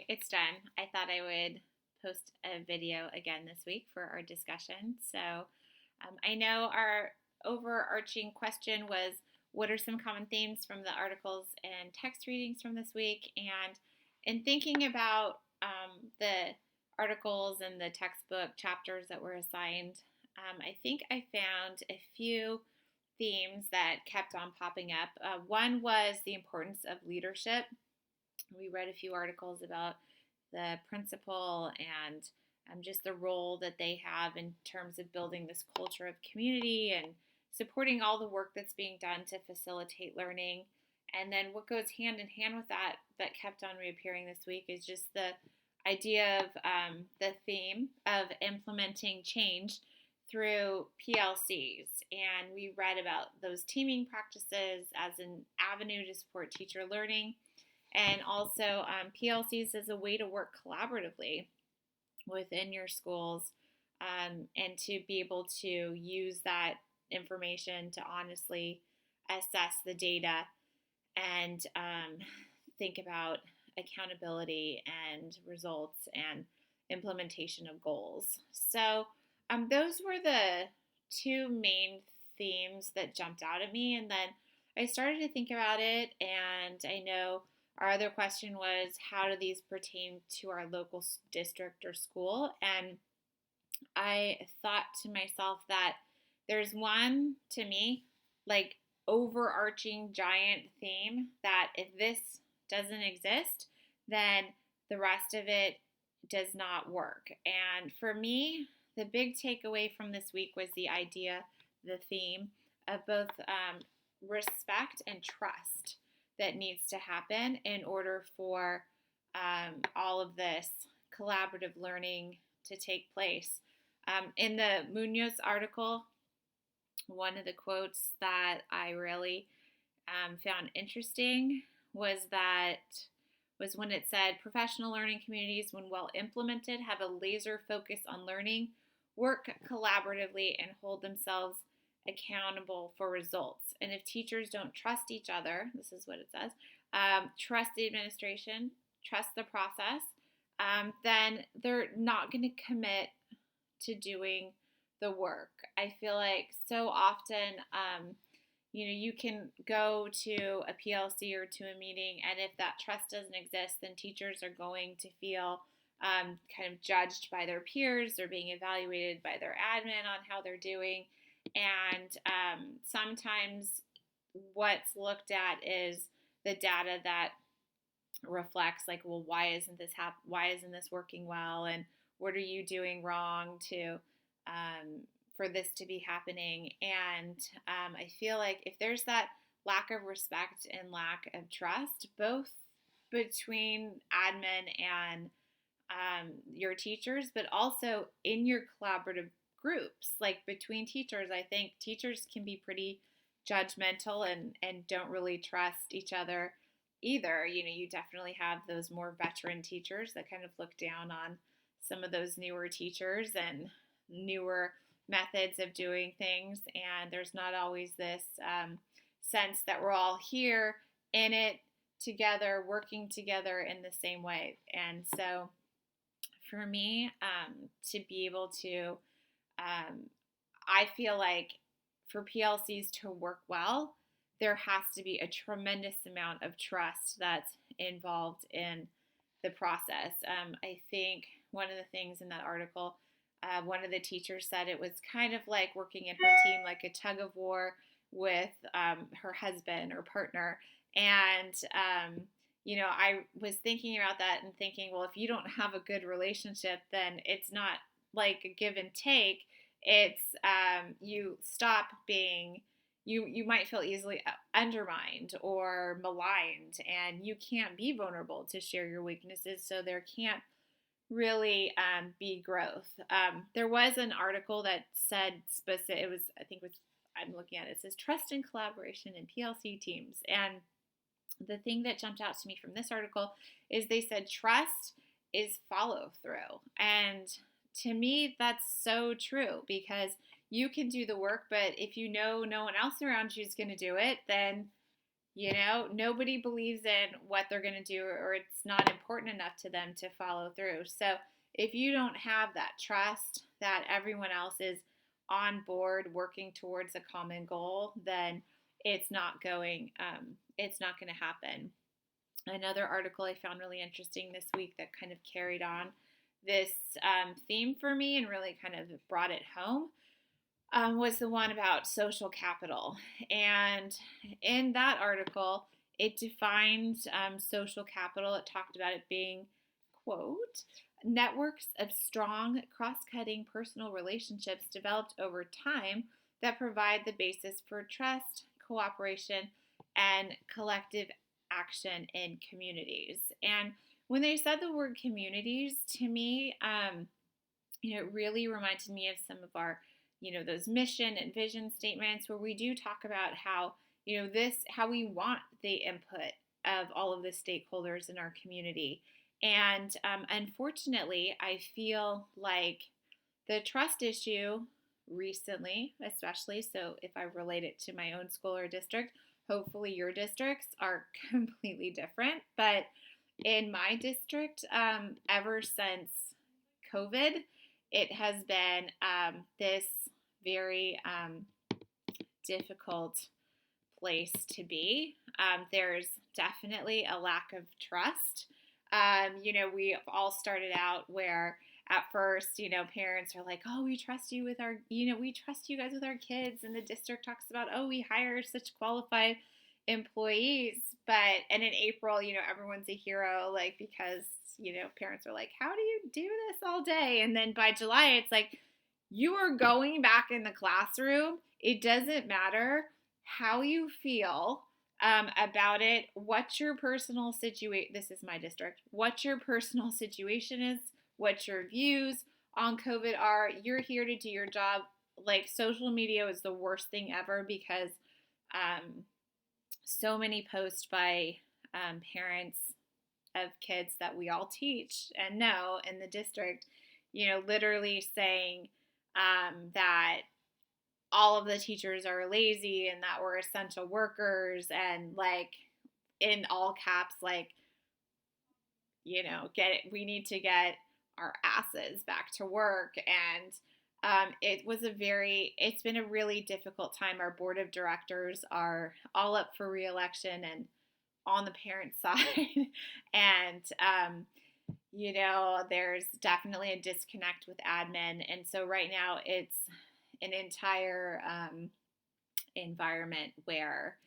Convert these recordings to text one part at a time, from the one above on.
it's done. I thought I would post a video again this week for our discussion. I know our overarching question was what are some common themes from the articles and text readings from this week? And in thinking about the articles and the textbook chapters that were assigned, I think I found a few themes that kept on popping up. One was the importance of leadership. We read a few articles about the principal and just the role that they have in terms of building this culture of community and supporting all the work that's being done to facilitate learning. And then what goes hand in hand with that kept on reappearing this week is just the idea of the theme of implementing change through PLCs. And we read about those teaming practices as an avenue to support teacher learning, and also PLCs as a way to work collaboratively within your schools, and to be able to use that information to honestly assess the data and think about accountability and results and implementation of goals. So those were the two main themes that jumped out at me. And then I started to think about it, and I know our other question was how do these pertain to our local district or school? And I thought to myself that there's one, to me, like overarching giant theme that if this doesn't exist, then the rest of it does not work. And for me, the big takeaway from this week was the idea, the theme of both respect and trust that needs to happen in order for all of this collaborative learning to take place. In the Munoz article, one of the quotes that I really found interesting was when it said, professional learning communities, when well implemented, have a laser focus on learning, work collaboratively, and hold themselves accountable for results. And if teachers don't trust each other, this is what it says, trust the administration, trust the process, then they're not going to commit to doing the work. I feel like so often, you can go to a PLC or to a meeting, and if that trust doesn't exist, then teachers are going to feel kind of judged by their peers. They're being evaluated by their admin on how they're doing. And sometimes what's looked at is the data that reflects like, well, why isn't this working well, and what are you doing wrong to for this to be happening? And I feel like if there's that lack of respect and lack of trust, both between admin and your teachers, but also in your collaborative groups, like between teachers, I think teachers can be pretty judgmental and don't really trust each other either. You definitely have those more veteran teachers that kind of look down on some of those newer teachers and newer methods of doing things, and there's not always this sense that we're all here in it together, working together in the same way. And so for me, to be able to, I feel like for PLCs to work well, there has to be a tremendous amount of trust that's involved in the process. I think one of the things in that article, one of the teachers said it was kind of like working in her team, like a tug of war with her husband or partner. And, I was thinking about that and thinking, well, if you don't have a good relationship, then it's not like a give and take. It's you stop being, you might feel easily undermined or maligned, and you can't be vulnerable to share your weaknesses, so there can't really be growth. There was an article that said specific, I'm looking at it, it says trust and collaboration in PLC teams. And the thing that jumped out to me from this article is they said trust is follow through. And to me, that's so true, because you can do the work, but if you know no one else around you is going to do it, then Nobody believes in what they're going to do, or it's not important enough to them to follow through. So if you don't have that trust that everyone else is on board working towards a common goal, then it's not going to happen. Another article I found really interesting this week that kind of carried on this theme for me and really kind of brought it home was the one about social capital. And in that article, it defined social capital. It talked about it being, quote, networks of strong, cross-cutting personal relationships developed over time that provide the basis for trust, cooperation, and collective action in communities. And when they said the word communities, to me, it really reminded me of some of our, those mission and vision statements where we do talk about how, how we want the input of all of the stakeholders in our community. And unfortunately, I feel like the trust issue recently, especially, so if I relate it to my own school or district, hopefully your districts are completely different. But in my district, ever since COVID, it has been this very difficult place to be. There's definitely a lack of trust. We all started out where at first, parents are like, oh, we trust you with our, we trust you guys with our kids. And the district talks about, oh, we hire such qualified employees. And in April, everyone's a hero, like, because, parents are like, how do you do this all day? And then by July, it's like, you are going back in the classroom. It doesn't matter how you feel about it, what your personal situation, this is my district, what your personal situation is, what your views on COVID are. You're here to do your job. Like, social media is the worst thing ever because so many posts by parents of kids that we all teach and know in the district, literally saying that all of the teachers are lazy and that we're essential workers, and like in all caps, like, we need to get our asses back to work. And it's been a really difficult time. Our board of directors are all up for re-election and on the parent side. And, there's definitely a disconnect with admin. And so right now it's an entire environment where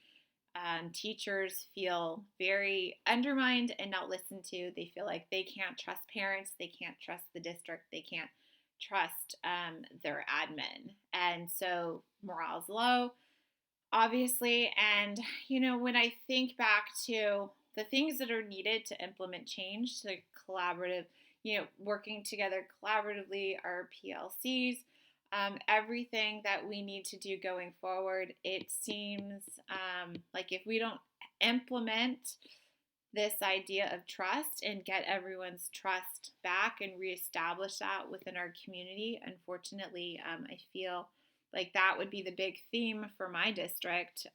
teachers feel very undermined and not listened to. They feel like they can't trust parents, they can't trust the district, they can't trust their admin. And so morale is low, obviously. And, when I think back to the things that are needed to implement change, to collaborative, working together collaboratively, our PLCs, everything that we need to do going forward, it seems like if we don't implement this idea of trust and get everyone's trust back and reestablish that within our community, unfortunately, I feel like that would be the big theme for my district,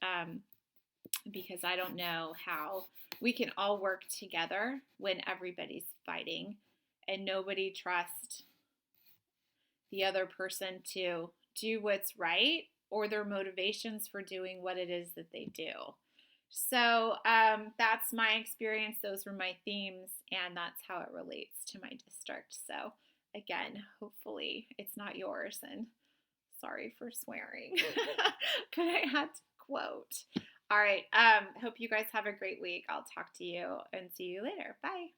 because I don't know how we can all work together when everybody's fighting and nobody trusts the other person to do what's right or their motivations for doing what it is that they do. So that's my experience. Those were my themes, and that's how it relates to my district. So again, hopefully it's not yours, and sorry for swearing, but I had to quote. All right. Hope you guys have a great week. I'll talk to you and see you later. Bye.